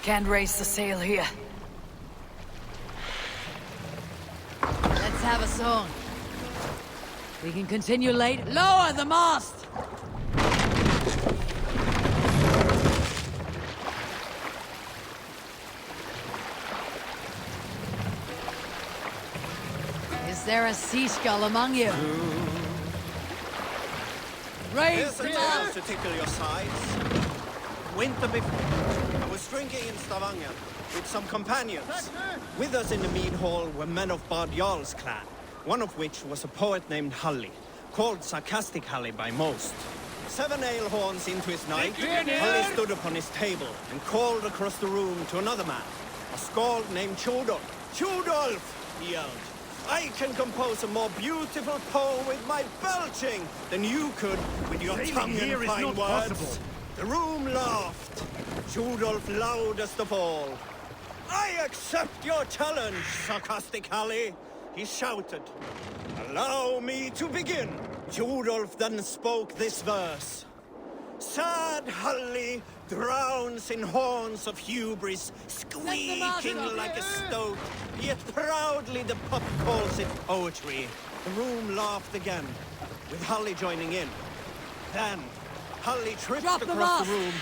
Can't raise the sail here. Let's have a song. We can continue late. Lower the mast! Is there a seaskull among you? Raise the mast! To tickle your sides. Winter before, I was drinking in Stavanger with some companions. With us in the mead hall were men of Bard Jarl's clan, one of which was a poet named Halli, called Sarcastic Halli by most. 7 ale horns into his night, Halli stood upon his table and called across the room to another man, a skald named Tjodolf. Tjodolf, he yelled. I can compose a more beautiful poem with my belching than you could with your tongue and fine words. Possible. The room laughed. Tjodolf loudest of all. I accept your challenge, Sarcastic Halli, he shouted. Allow me to begin. Tjodolf then spoke this verse. Sad Halli drowns in horns of hubris, squeaking like a stoat, yet proudly the pup calls it poetry. The room laughed again, with Halli joining in. Then, Halli tripped across the room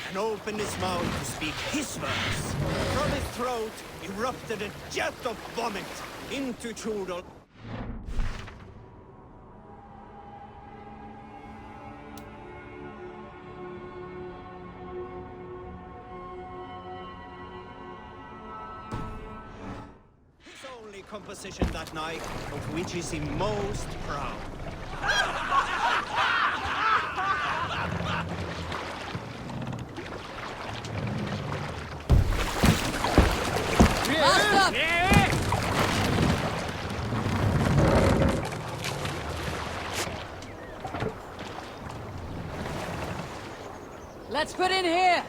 and opened his mouth to speak his verse. From his throat erupted a jet of vomit into Tjodolf. Composition that night, of which is he most proud. Let's put in here.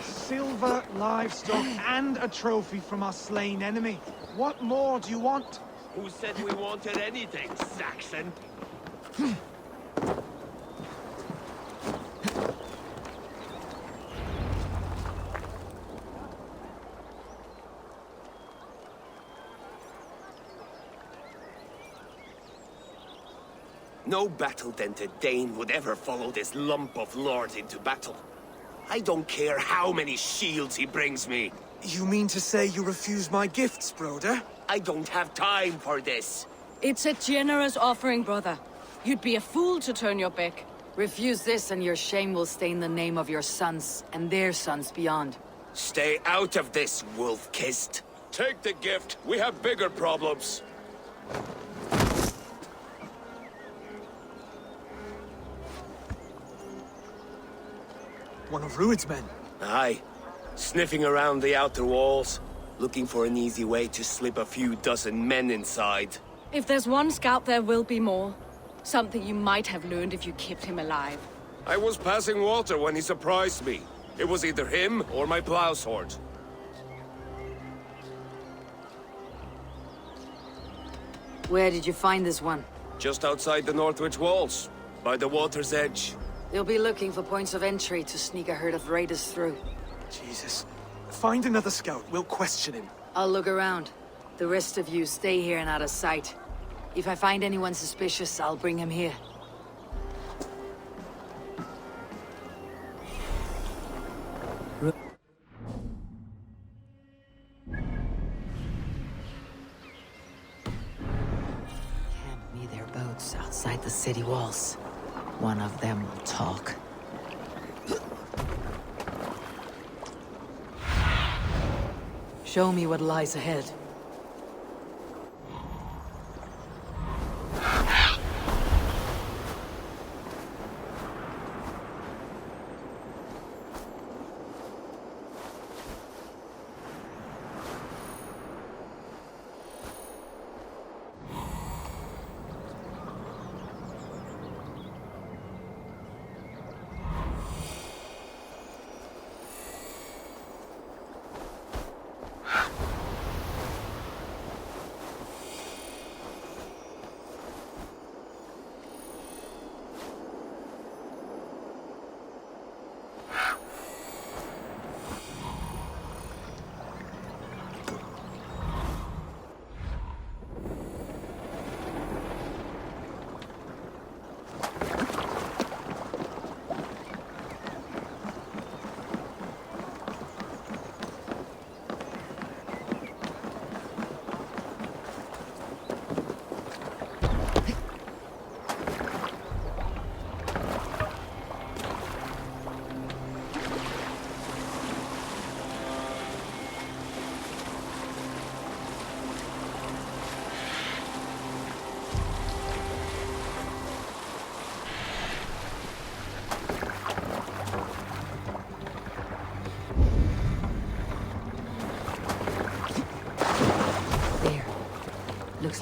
Silver, livestock, and a trophy from our slain enemy. What more do you want? Who said we wanted anything, Saxon? No battle-dented Thegn would ever follow this lump of lord into battle. I don't care how many shields he brings me. You mean to say you refuse my gifts, Broder? I don't have time for this. It's a generous offering, brother. You'd be a fool to turn your back. Refuse this and your shame will stain the name of your sons and their sons beyond. Stay out of this, wolf-kissed. Take the gift. We have bigger problems. One of Rued's men. Aye. Sniffing around the outer walls, looking for an easy way to slip a few dozen men inside. If there's one scout, there will be more. Something you might have learned if you kept him alive. I was passing water when he surprised me. It was either him or my plow sword. Where did you find this one? Just outside the Northwich walls, by the water's edge. They'll be looking for points of entry to sneak a herd of raiders through. Jesus. Find another scout. We'll question him. I'll look around. The rest of you stay here and out of sight. If I find anyone suspicious, I'll bring him here. Hand me their boats outside the city walls. One of them will talk. Show me what lies ahead.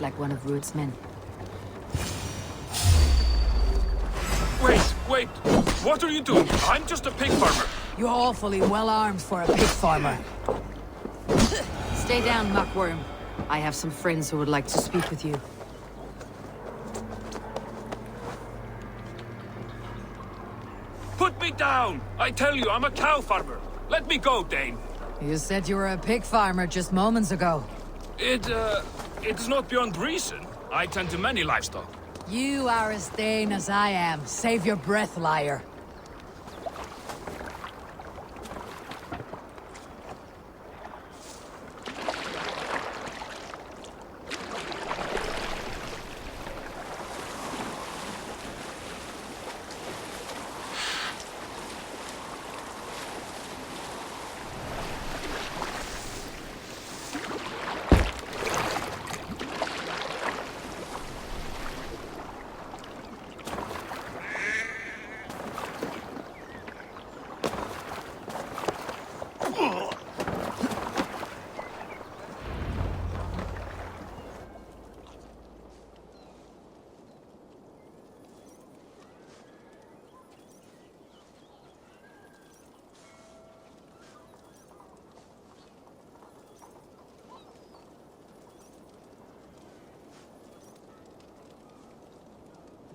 looks like one of Rued's men. Wait! What are you doing? I'm just a pig farmer. You're awfully well armed for a pig farmer. Stay down, muckworm. I have some friends who would like to speak with you. Put me down! I tell you, I'm a cow farmer. Let me go, Thegn. You said you were a pig farmer just moments ago. It is not beyond reason. I tend to many livestock. You are as Thegn as I am. Save your breath, liar.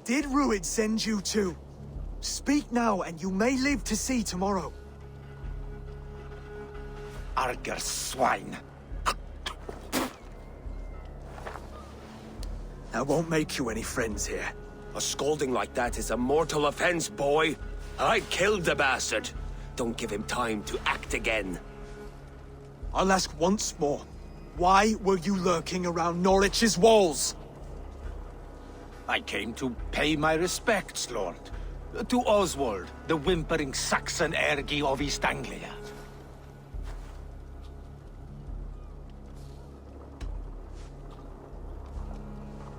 Did Rued send you too? Speak now, and you may live to see tomorrow. Arger swine. I won't make you any friends here. A scolding like that is a mortal offense, boy. I killed the bastard. Don't give him time to act again. I'll ask once more. Why were you lurking around Norwich's walls? I came to pay my respects, Lord. To Oswald, the whimpering Saxon ergi of East Anglia.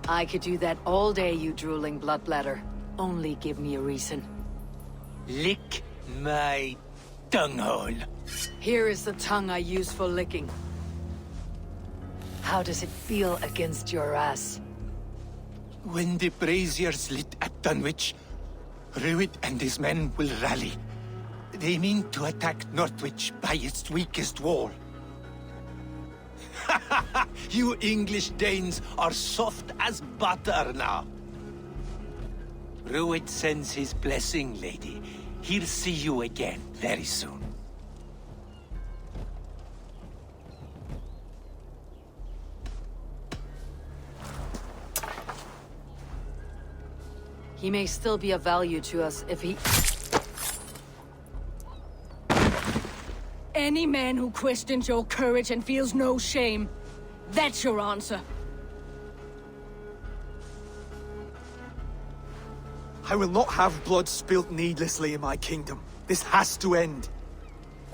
I could do that all day, you drooling bloodbladder. Only give me a reason. Lick my tonguehole. Here is the tongue I use for licking. How does it feel against your ass? When the braziers lit at Dunwich, Rued and his men will rally. They mean to attack Northwich by its weakest wall. You English Danes are soft as butter now. Rued sends his blessing, lady. He'll see you again very soon. He may still be of value to us if he... Any man who questions your courage and feels no shame, that's your answer. I will not have blood spilt needlessly in my kingdom. This has to end.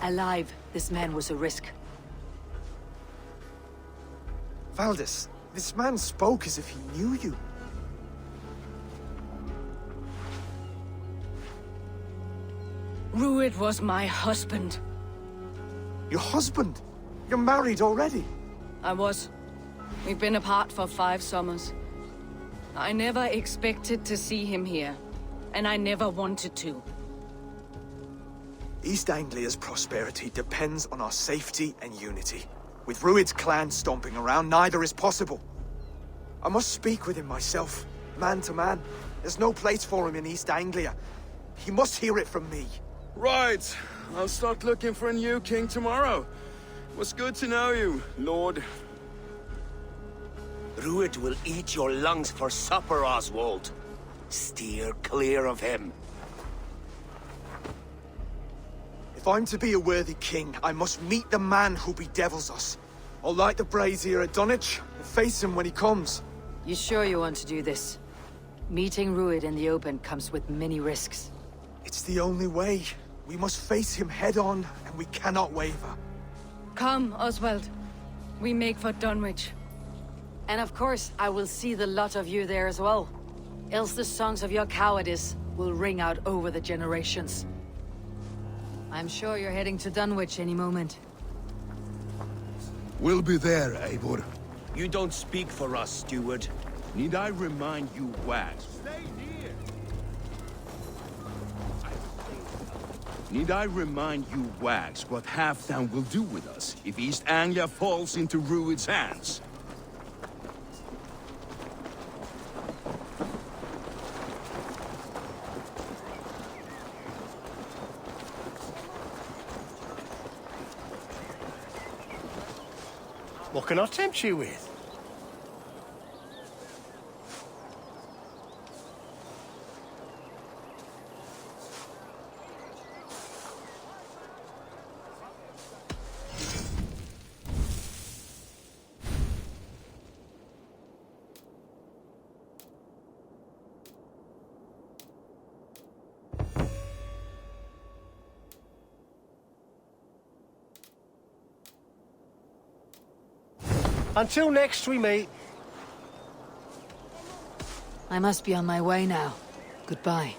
Alive, this man was a risk. Valdis, this man spoke as if he knew you. Rued was my husband. Your husband? You're married already? I was. We've been apart for 5 summers. I never expected to see him here, and I never wanted to. East Anglia's prosperity depends on our safety and unity. With Rued's clan stomping around, neither is possible. I must speak with him myself, man to man. There's no place for him in East Anglia. He must hear it from me. Right. I'll start looking for a new king tomorrow. It was good to know you, Lord. Rued will eat your lungs for supper, Oswald. Steer clear of him. If I'm to be a worthy king, I must meet the man who bedevils us. I'll light the brazier at Dunwich and face him when he comes. You sure you want to do this? Meeting Rued in the open comes with many risks. It's the only way. We must face him head-on, and we cannot waver. Come, Oswald. We make for Dunwich. And of course, I will see the lot of you there as well. Else the songs of your cowardice will ring out over the generations. I'm sure you're heading to Dunwich any moment. We'll be there, Eivor. You don't speak for us, steward. Need I remind you, Wags? Stay here! Need I remind you, Wags, what Halftown will do with us if East Anglia falls into Rued's hands? What can I tempt you with? Until next we meet. I must be on my way now. Goodbye.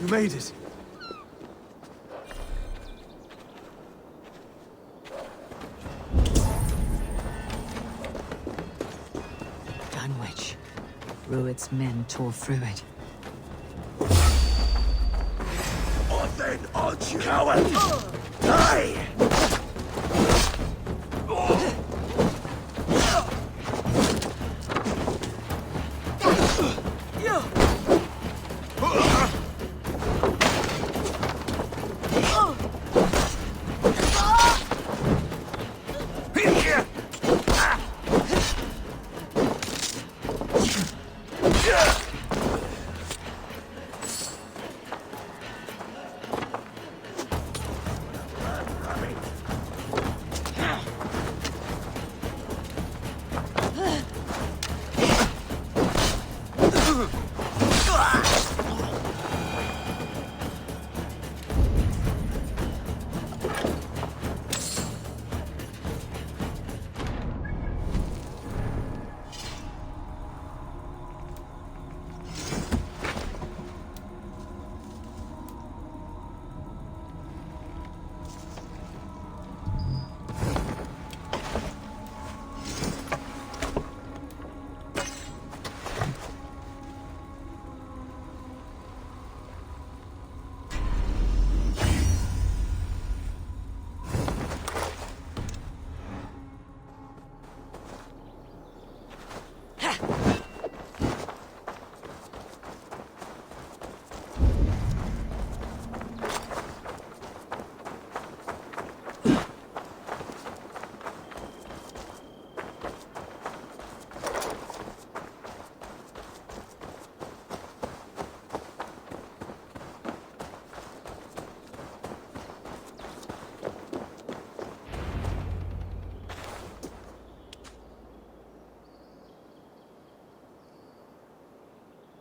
You made it. Dunwich. Rued's men tore through it. Oh, then, aren't you? Coward! Die!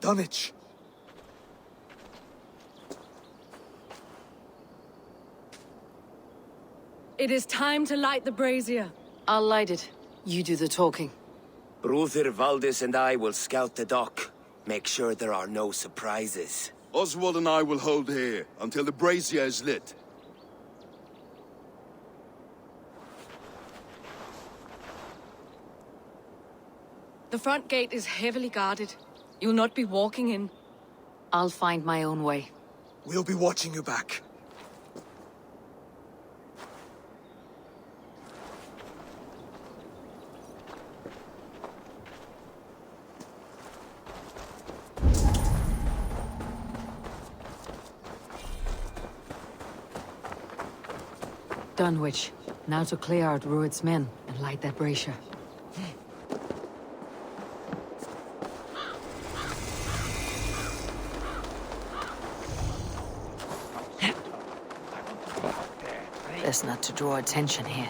Dunwich. It is time to light the brazier. I'll light it. You do the talking. Brother Valdis and I will scout the dock. Make sure there are no surprises. Oswald and I will hold here until the brazier is lit. The front gate is heavily guarded. You'll not be walking in. I'll find my own way. We'll be watching you back. Dunwich. Now to clear out Rued's men and light that brazier. Best not to draw attention here.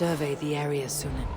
Survey the area, Sunan.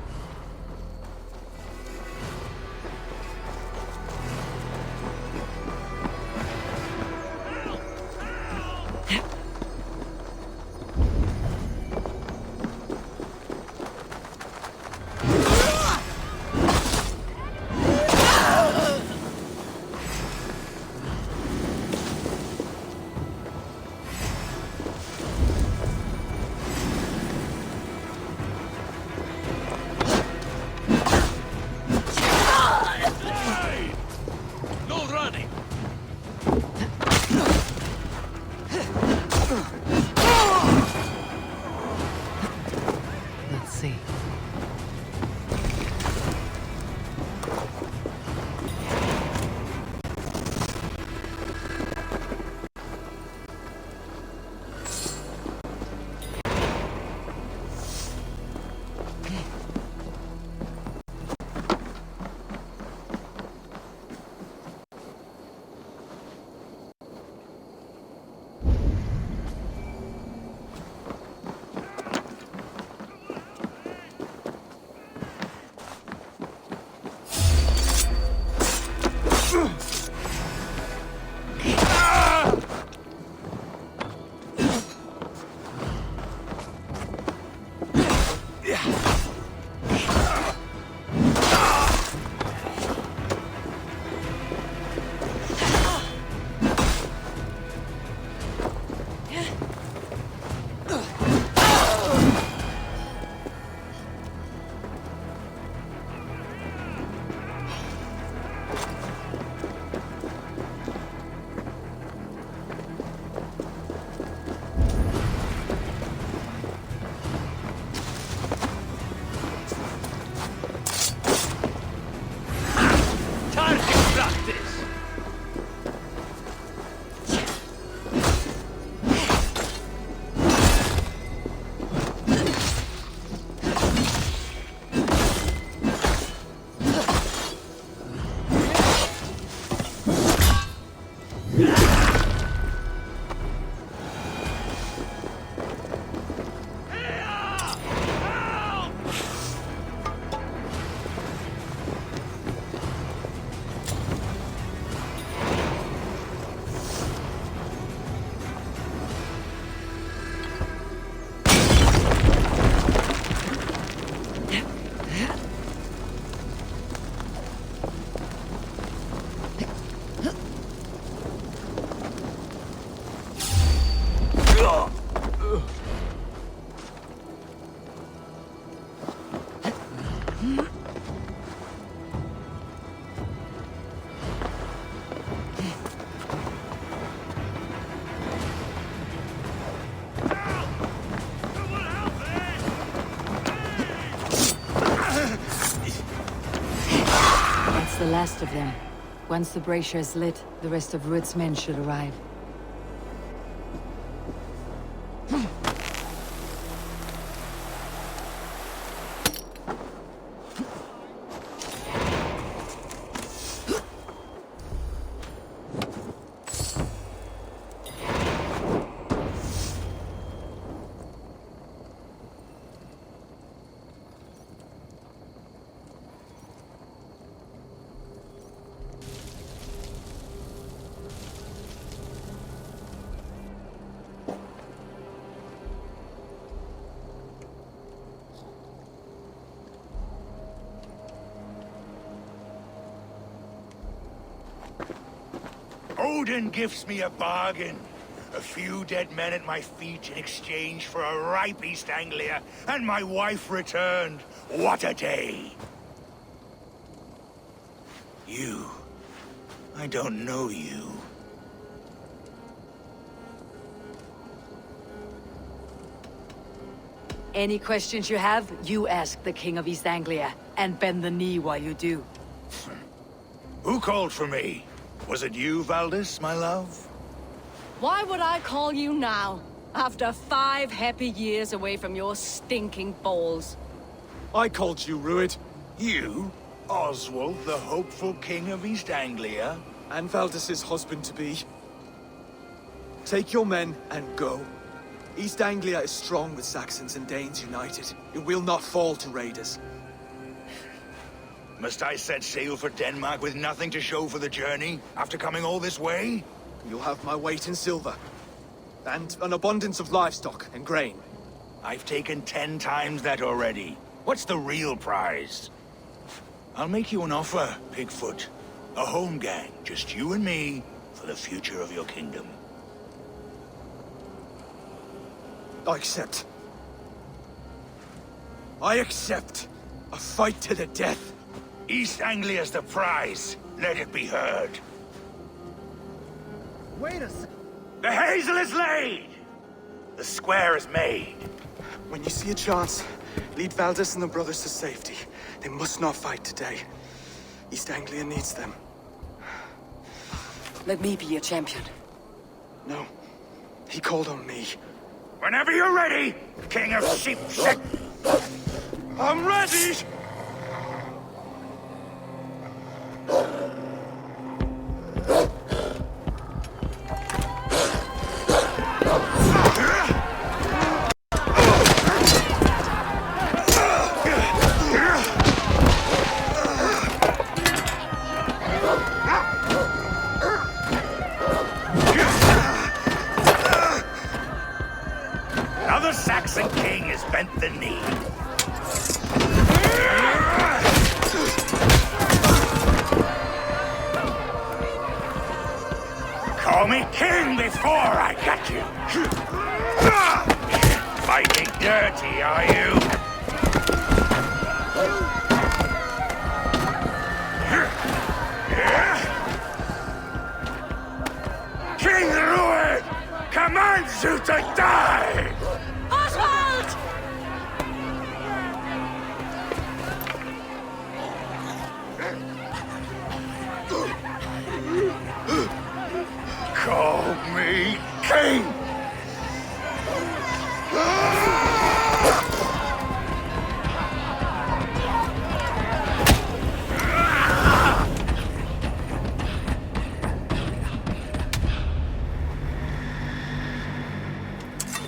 last of them. Once the brazier is lit, the rest of Rued's men should arrive. Odin gives me a bargain. A few dead men at my feet in exchange for a ripe East Anglia, and my wife returned. What a day! You. I don't know you. Any questions you have, you ask the King of East Anglia, and bend the knee while you do. Who called for me? Was it you, Valdis, my love? Why would I call you now, after 5 happy years away from your stinking balls? I called you, Rued. You? Oswald, the hopeful king of East Anglia? And Valdis's husband-to-be. Take your men and go. East Anglia is strong with Saxons and Danes united. It will not fall to raiders. Must I set sail for Denmark with nothing to show for the journey, after coming all this way? You'll have my weight in silver. And an abundance of livestock and grain. I've taken 10 times that already. What's the real prize? I'll make you an offer, Pigfoot. A home gang, just you and me, for the future of your kingdom. I accept. I accept. A fight to the death. East Anglia's the prize. Let it be heard. Wait a sec. The hazel is laid! The square is made. When you see a chance, lead Valdis and the brothers to safety. They must not fight today. East Anglia needs them. Let me be your champion. No. He called on me. Whenever you're ready, King of Sheep Shit. I'm ready! Another Saxon king has bent the knee. Call me king before I got you. Fighting dirty, are you? King Rued commands you to die! Oswald! Call me king!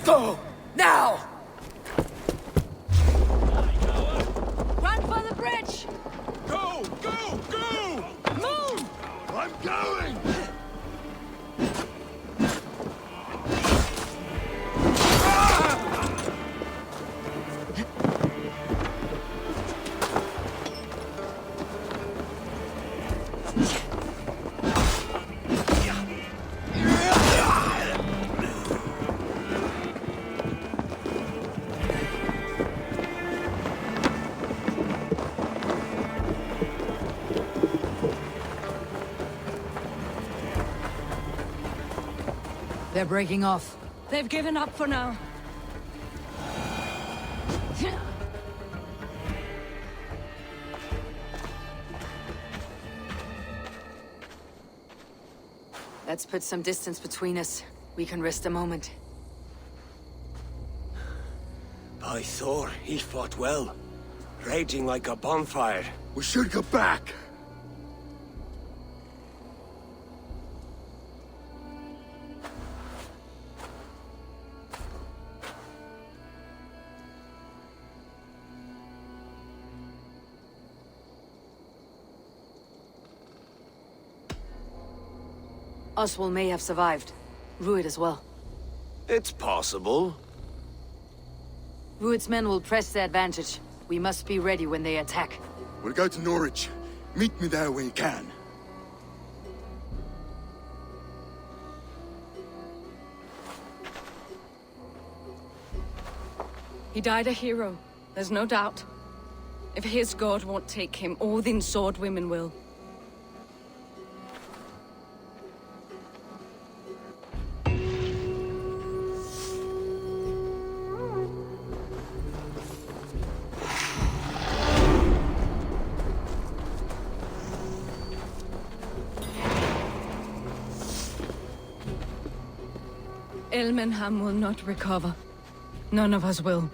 Go! Now! Run for the bridge! Go! Go! Go! Move! I'm going! They're breaking off. They've given up for now. Let's put some distance between us. We can rest a moment. By Thor, he fought well. Raging like a bonfire. We should go back. Oswald may have survived. Rued as well. It's possible. Rued's men will press the advantage. We must be ready when they attack. We'll go to Norwich. Meet me there when you can. He died a hero, there's no doubt. If his god won't take him, Odin's sword women will. Elmenham will not recover. None of us will.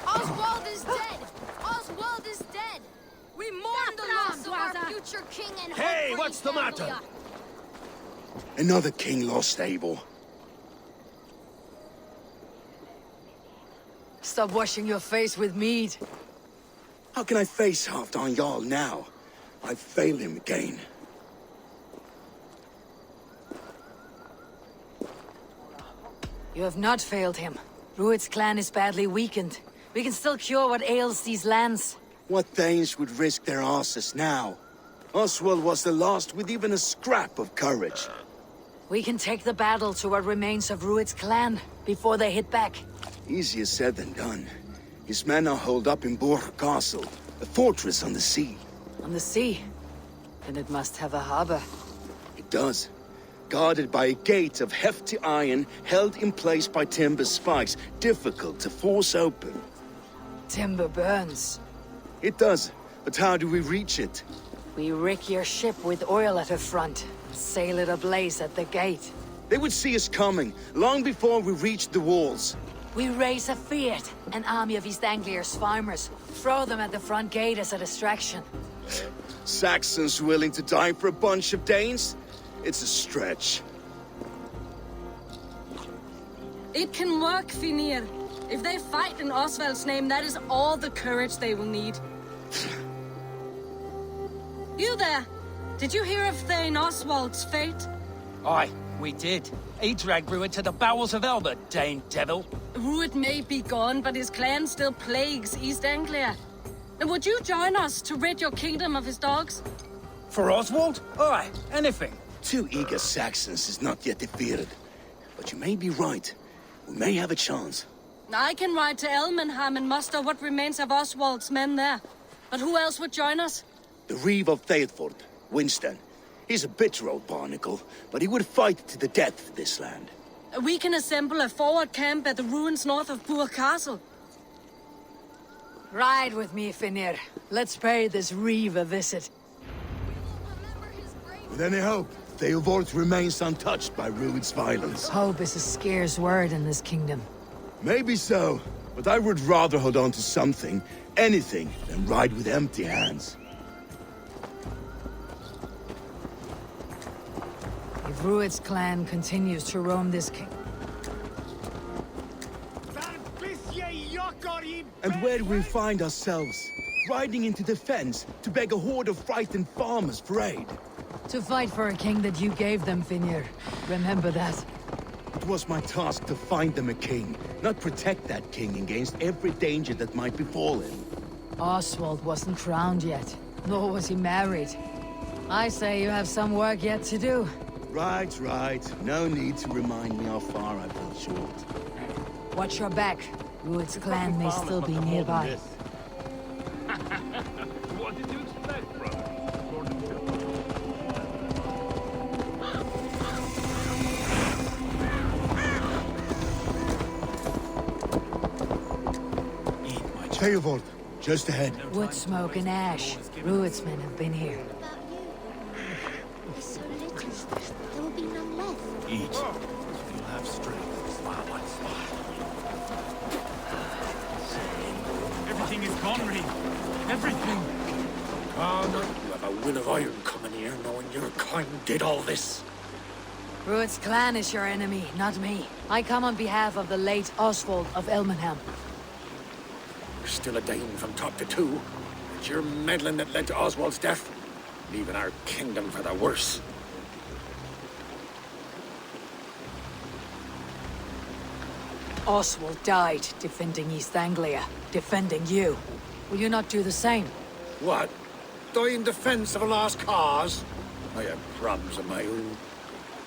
Oswald is dead! Oswald is dead! We mourn the loss of our future king and Hey, hope for what's the matter? Euphoria. Another king lost, Abel. Stop washing your face with mead. How can I face Halfdan Jarl now? I failed him again. You have not failed him. Rued's clan is badly weakened. We can still cure what ails these lands. What Thanes would risk their asses now? Oswald was the last with even a scrap of courage. We can take the battle to what remains of Rued's clan before they hit back. Easier said than done. His men are holed up in Borg Castle, a fortress on the sea. On the sea? Then it must have a harbor. It does. Guarded by a gate of hefty iron, held in place by timber spikes, difficult to force open. Timber burns. It does, but how do we reach it? We rig your ship with oil at her front, sail it ablaze at the gate. They would see us coming, long before we reached the walls. We raise a fiat, an army of East Anglia's farmers. Throw them at the front gate as a distraction. Saxons willing to die for a bunch of Danes? It's a stretch. It can work, Finir. If they fight in Oswald's name, that is all the courage they will need. You there! Did you hear of Thegn Oswald's fate? Aye, we did. He dragged Ruud to the bowels of Elba, Dane devil. Ruud may be gone, but his clan still plagues East Anglia. And would you join us to rid your kingdom of his dogs? For Oswald? Aye, anything. 2 eager Saxons is not yet defeated. But you may be right. We may have a chance. I can ride to Elmenham and muster what remains of Oswald's men there. But who else would join us? The Reeve of Thetford, Winston. He's a bitter old barnacle, but he would fight to the death for this land. We can assemble a forward camp at the ruins north of Bur Castle. Ride with me, Finir. Let's pay this Reeve a visit. With any hope, Theodort remains untouched by Rued's violence. Hope is a scarce word in this kingdom. Maybe so, but I would rather hold on to something, anything, than ride with empty hands. If Rued's clan continues to roam this king... And where do we find ourselves? Riding into the fens to beg a horde of frightened farmers for aid. To fight for a king that you gave them, Finir. Remember that. It was my task to find them a king, not protect that king against every danger that might befall him. Oswald wasn't crowned yet, nor was he married. I say you have some work yet to do. Right, right. No need to remind me how far I fell short. Watch your back. Rued's clan may still be nearby. What did you expect, brother? Theodort, just ahead. Wood smoke and ash. Rued's men have been here. So little, there will be none left. Eat. You'll have strength. Smile one smile. Everything is gone, Reeve. Everything. You have a will of iron coming here, knowing your kind did all this. Rued's clan is your enemy, not me. I come on behalf of the late Oswald of Elmenham. You're still a Dane from top to two. It's your meddling that led to Oswald's death, leaving our kingdom for the worse. Oswald died defending East Anglia, defending you. Will you not do the same? What? Die in defense of a lost cause? I have problems of my own.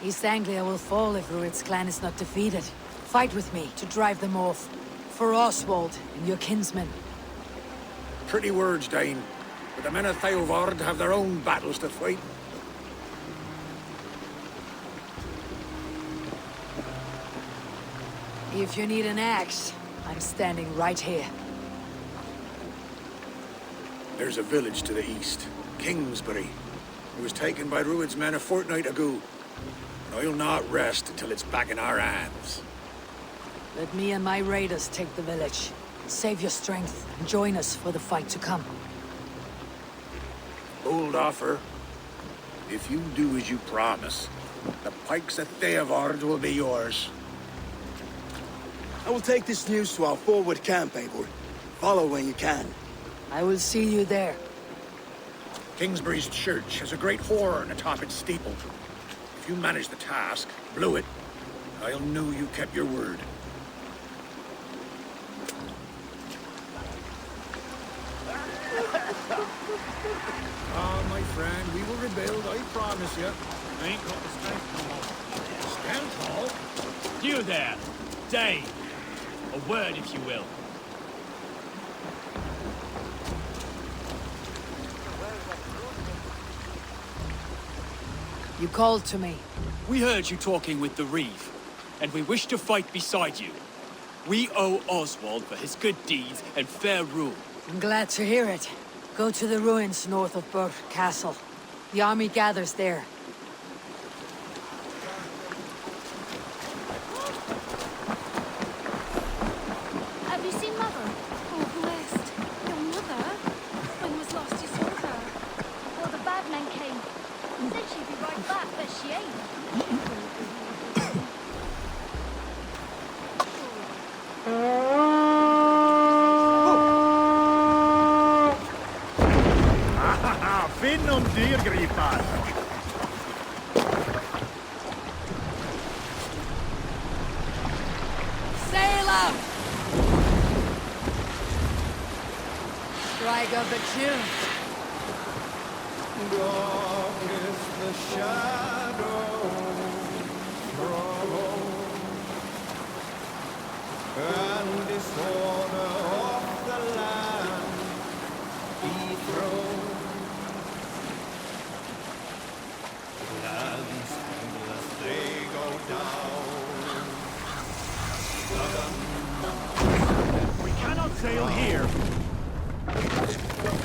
East Anglia will fall if Rued's clan is not defeated. Fight with me to drive them off. For Oswald and your kinsmen. Pretty words, Dane. But the men of Theodord have their own battles to fight. If you need an axe, I'm standing right here. There's a village to the east, Kingsbury. It was taken by Rued's men a fortnight ago. And I'll not rest until it's back in our hands. Let me and my raiders take the village. Save your strength and join us for the fight to come. Bold offer. If you do as you promise, the pikes of Theodord will be yours. I will take this news to our forward camp, Eivor. Follow when you can. I will see you there. Kingsbury's church has a great horn atop its steeple. If you manage the task, blew it, I'll know you kept your word. My friend, we will rebuild, I promise you. I ain't got the strength no more. Stand tall. You there, Dane. A word, if you will. You called to me. We heard you talking with the Reeve, and we wish to fight beside you. We owe Oswald for his good deeds and fair rule. I'm glad to hear it. Go to the ruins north of Bur Castle. The army gathers there. inom dyrgripar! Sail up! Strike up a tune. Dark is the shadow and disorder of the land dethroned. Lands endless they go down. We cannot sail here!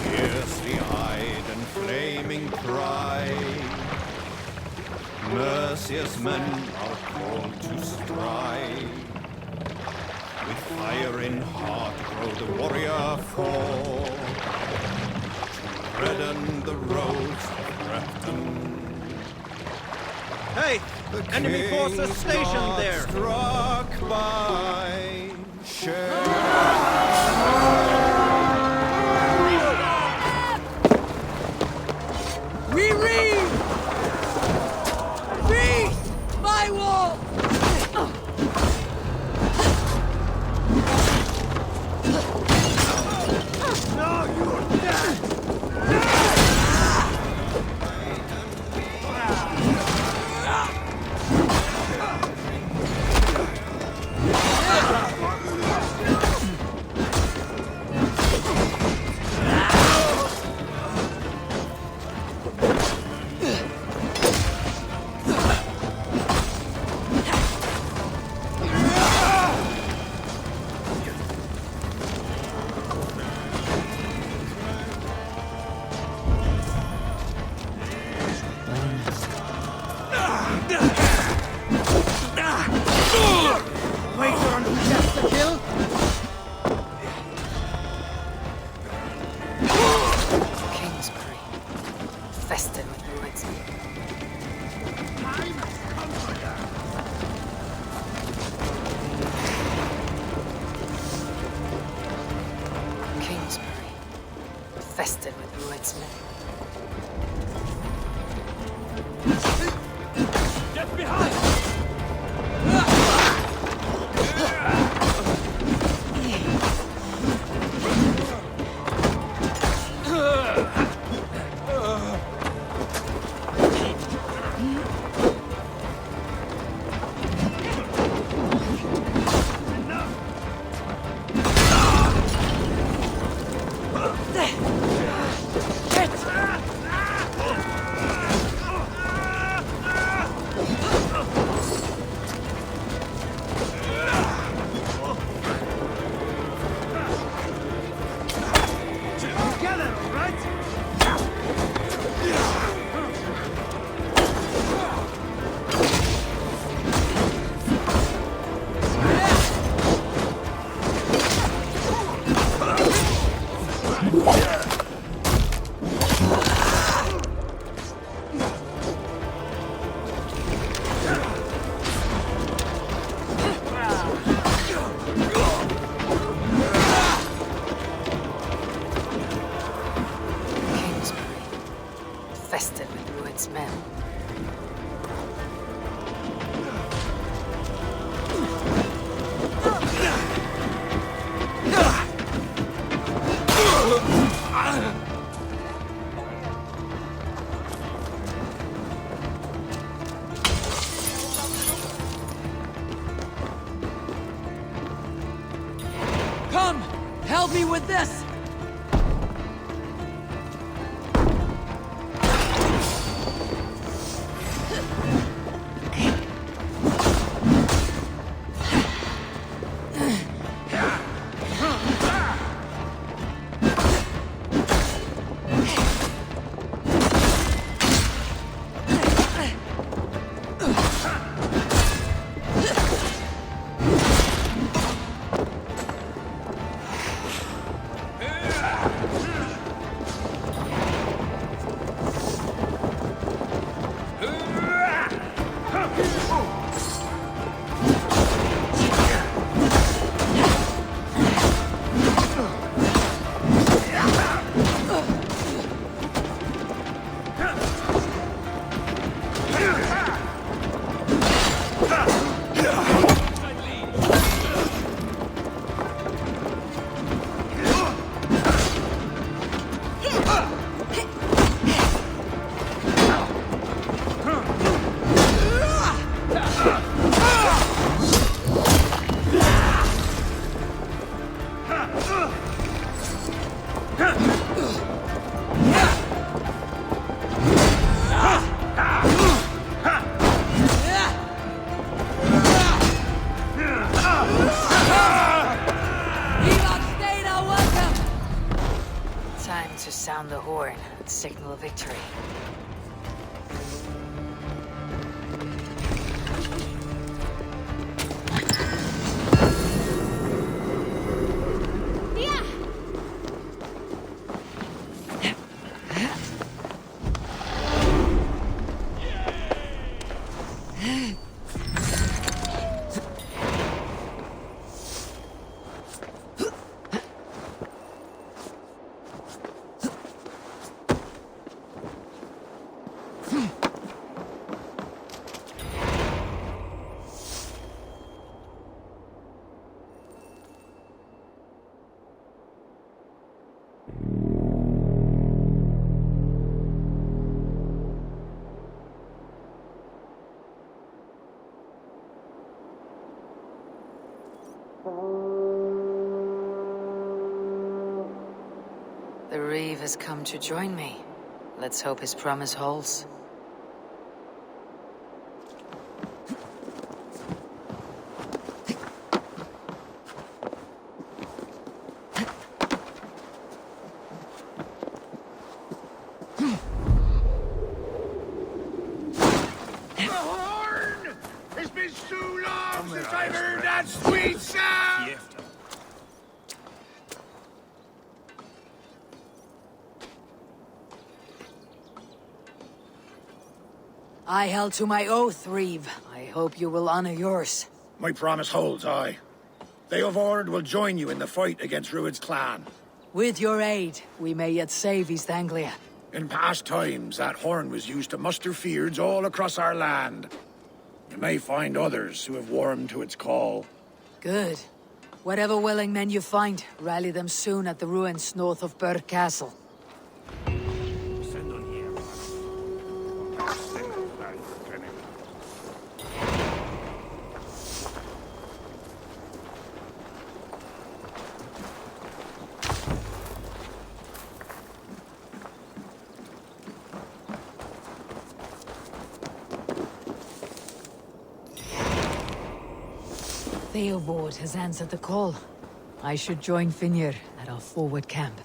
Fiercely-eyed and flaming pride, merciless men are called to strike. With fire in heart grow the warrior forth, to redden the roads of Repton. Hey! Enemy forces stationed there! Struck by We read! Read! My wall! No, you're dead! Infested with Druidsmen. Get behind! Infested with Druidsmen. Come! Help me with this! Time to sound the horn and signal victory. The Reeve has come to join me. Let's hope his promise holds. The horn! It's been too long since I've heard that sweet sound! I held to my oath, Reeve. I hope you will honor yours. My promise holds, aye. They of Ord will join you in the fight against Rued's clan. With your aid, we may yet save East Anglia. In past times, that horn was used to muster fyrds all across our land. You may find others who have warmed to its call. Good. Whatever willing men you find, rally them soon at the ruins north of Burr Castle. Theobald has answered the call. I should join Finir at our forward camp.